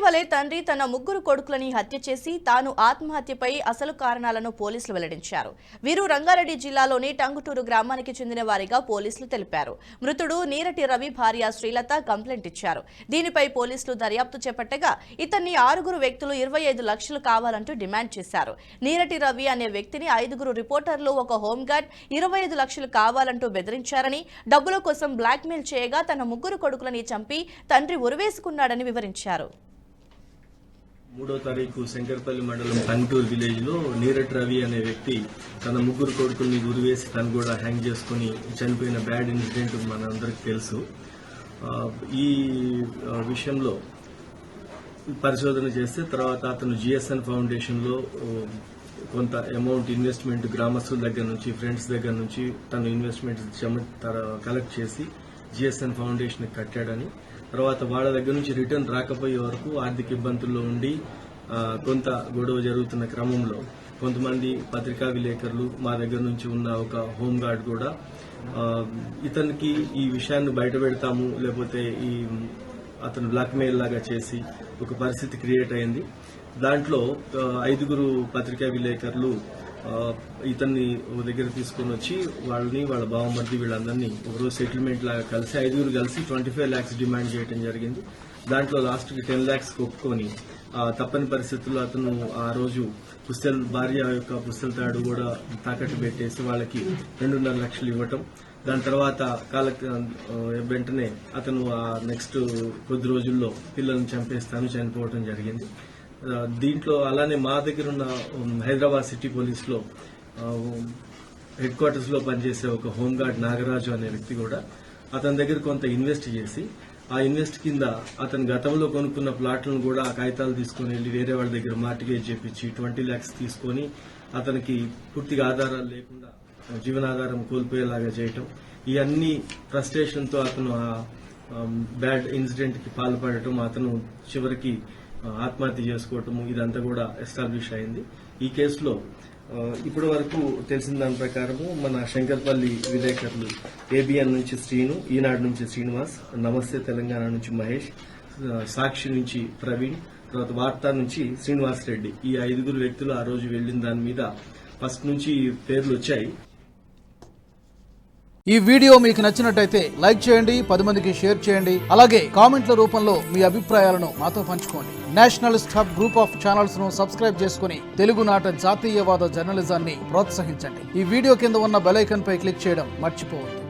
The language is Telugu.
ఇటీవలే తండ్రి తన ముగ్గురు కొడుకులని హత్య చేసి తాను ఆత్మహత్యపై అసలు కారణాలను పోలీసులు వెల్లడించారు. వీరు రంగారెడ్డి జిల్లాలోని టంగుటూరు గ్రామానికి చెందిన వారిగా పోలీసులు తెలిపారు. మృతుడు నీరటి రవి భార్య శ్రీలత కంప్లైంట్ ఇచ్చారు. దీనిపై పోలీసులు దర్యాప్తు చేపట్టగా ఇతన్ని 6 వ్యక్తులు 25 లక్షలు కావాలంటూ డిమాండ్ చేశారు. నీరటి రవి అనే వ్యక్తిని 5 రిపోర్టర్లు ఒక హోంగార్డ్ 25 లక్షలు కావాలంటూ బెదిరించారని, డబ్బుల కోసం బ్లాక్మెయిల్ చేయగా తన ముగ్గురు కొడుకులని చంపి తండ్రి ఉరివేసుకున్నాడని వివరించారు. 3వ తారీఖు శంకర్పల్లి మండలం టంగుటూరు విలేజ్ లో నీరట్ రవి అనే వ్యక్తి తన ముగ్గురు కొడుకుల్ని గురివేసి తను కూడా హ్యాంగ్ చేసుకుని చనిపోయిన బ్యాడ్ ఇన్సిడెంట్ మనందరికి తెలుసు. ఈ విషయంలో పరిశోధన చేస్తే తర్వాత అతను జిఎస్ఎన్ ఫౌండేషన్ లో కొంత అమౌంట్ ఇన్వెస్ట్మెంట్ గ్రామస్తుల దగ్గర నుంచి, ఫ్రెండ్స్ దగ్గర నుంచి తను ఇన్వెస్ట్మెంట్ కలెక్ట్ చేసి జిఎస్ఎన్ ఫౌండేషన్ కట్టాడని, తర్వాత వాళ్ళ దగ్గర నుంచి రిటర్న్ రాకపోయే వరకు ఆర్థిక ఇబ్బందుల్లో ఉండి కొంత గొడవ జరుగుతున్న క్రమంలో కొంతమంది పత్రికా విలేకరులు, మా దగ్గర నుంచి ఉన్న ఒక హోంగార్డ్ కూడా ఇతనికి ఈ విషయాన్ని బయట పెడతాము, లేకపోతే ఈ అతను బ్లాక్మెయిల్ లాగా చేసి ఒక పరిస్థితి క్రియేట్ అయింది. దాంట్లో 5 పత్రికా విలేకరులు ఇతన్ని దగ్గర తీసుకుని వచ్చి వాళ్ళని, వాళ్ళ బావమర్ది వీళ్ళందరినీ ఒకరోజు సెటిల్మెంట్ లాగా కలిసి 5 కలిసి 25 lakhs డిమాండ్ చేయడం జరిగింది. దాంట్లో లాస్ట్కి 10 lakhs ఒప్పుకొని తప్పని పరిస్థితుల్లో అతను ఆ రోజు భార్య యొక్క పుస్తల తాడు కూడా తాకట్టు పెట్టేసి వాళ్ళకి 2.5 లక్షలు ఇవ్వటం. దాని తర్వాత వెంటనే అతను నెక్స్ట్ కొద్ది రోజుల్లో పిల్లల్ని చనిపోవటం జరిగింది. దీంట్లో అలానే మా దగ్గర ఉన్న హైదరాబాద్ సిటీ పోలీస్ లో హెడ్ క్వార్టర్స్ లో పనిచేసే ఒక హోంగార్డ్ నాగరాజు అనే వ్యక్తి కూడా అతని దగ్గర కొంత ఇన్వెస్ట్ చేసి, ఆ ఇన్వెస్ట్ కింద అతను గతంలో కొనుక్కున్న ప్లాట్లను కూడా ఆ కాగితాలు తీసుకుని వెళ్లి వేరే వాళ్ళ దగ్గర మార్టిగేజ్ చేపించి 20 lakhs తీసుకుని అతనికి పూర్తిగా ఆధారాలు లేకుండా జీవనాధారం కోల్పోయేలాగా చేయటం, ఈ అన్ని ఫ్రస్ట్రేషన్ తో అతను ఆ బ్యాడ్ ఇన్సిడెంట్ కి పాల్పడటం, అతను చివరికి ఆత్మహత్య చేసుకోవటము, ఇదంతా కూడా ఎస్టాబ్లిష్ అయింది. ఈ కేసులో ఇప్పటి వరకు తెలిసిన దాని ప్రకారము మన శంకర్పల్లి విలేకరులు ఏబిఎన్ నుంచి శ్రీను, ఈనాడు నుంచి శ్రీనివాస్, నమస్తే తెలంగాణ నుంచి మహేష్, సాక్షి నుంచి ప్రవీణ్, తర్వాత వార్తా నుంచి శ్రీనివాస్ రెడ్డి, ఈ 5 వ్యక్తులు ఆ రోజు వెళ్లిన దాని మీద ఫస్ట్ నుంచి పేర్లు వచ్చాయి. ఈ వీడియో మీకు నచ్చినట్టయితే లైక్ చేయండి, 10 మందికి షేర్ చేయండి. అలాగే కామెంట్ల రూపంలో మీ అభిప్రాయాలను మాతో పంచుకోండి. Nationalist hub group of channels ను సబ్స్క్రైబ్ చేసుకుని తెలుగునాట జాతీయవాద జర్నలిజాన్ని ప్రోత్సహించండి. ఈ వీడియో కింద ఉన్న బెల్ ఐకాన్ పై క్లిక్ చేయడం మర్చిపోవద్దు.